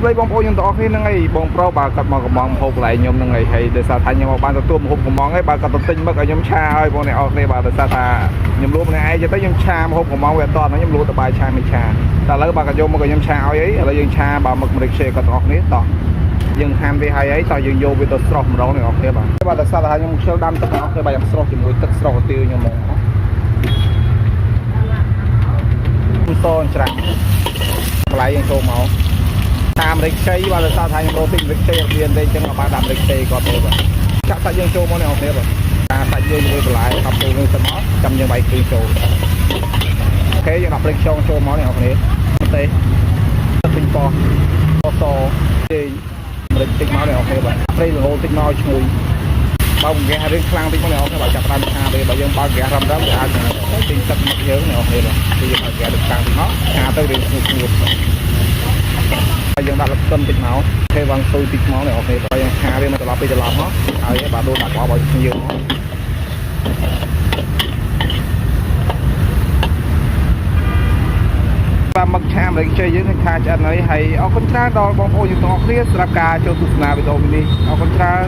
ស្ដីបងប្អូនយើងទាំងអស់គ្នាហ្នឹងឯងបងប្រុសបើគាត់មកកំងហូបកន្លែងខ្ញុំហ្នឹងឯងហើយដោយសារថាខ្ញុំមកបានទទួលហូបកំងឯងបើគាត់ទៅទិញមឹកឲ្យខ្ញុំឆាឲ្យបងអ្នកអស់គ្នាបាទដោយសារថាខ្ញុំលក់ម្នាក់ឯងទៅខ្ញុំឆាហូបកំងវាអត់តខ្ញុំលក់ទៅបាយឆាមិនឆាតែឥឡូវបើគាត់យកមកឲ្យខ្ញុំឆាឲ្យអីឥឡូវយើងឆាបើមឹកម្រេចខ្ជិលគាត់ទាំងអស់គ្នាតោះយើងហាន់វាឲ្យអីតោះយើងយកវាទៅស្រស់ម្ដងអ្នកអស់គ្នាបាទដោយសារថាខ្ញុំខ្ជិលដាំទឹកអ្នកអស់គ្នាបាទយ៉ាងស្រស់ជាមួយទឹកស្រស់ទៅខ្ញុំហ្មងសនច្រាក់កន្លែងយើងចូលមកតាមរិចខ្ចីបាទដោយសារថាខ្ញុំរកទិញរិចខ្ចីអត់មានទេអញ្ចឹងបានដាក់រិចខ្ចីគាត់ទៅបាទចាក់សាច់យើងចូលមកនេះអស់គ្នាបាទការសាច់យើងជាមួយបន្លែថប់ចូលនឹងទៅមកចាំយើងបាយគ្រឿងចូលអូខេយើងដាក់រិចខ្ចីចូលមកនេះអស់គ្នាទេទិញប៉ោះសចេងរិចតិចមកនេះអស់គ្នាបាទព្រៃរហូតតិចមកឲ្យឈ្ងុយបើបង្គារឿងខ្លាំងតិចមកនេះអស់គ្នាបាទចាប់តាមឆាទេបើយើងបើកហ្គាសរំវាអាចទិញទឹកមកយើងនេះអស់គ្នាបាទគឺយើងឲ្យហ្គាសទឹកខ្លាំងតិចមកឆាទៅរៀងស្ងួតហើយយើងដាក់លឹកខ្ទឹមតិចមកទេវ៉ាន់ស៊ុយតិចមកនេះអូខេបើយើងឆាវាមកត្រឡប់ពីត្រឡប់មកហើយបាទដូរដាក់បបឲ្យភ្ញៀវមកតាមមកឆាម្លេចជ័យយើងនឹងថាឆ្អិនហើយអរគុណច្រើនដល់បងប្អូនយើងទាំងអស់គ្នាសម្រាប់ការចូលទស្សនាវីដេអូនេះអរគុណច្រើន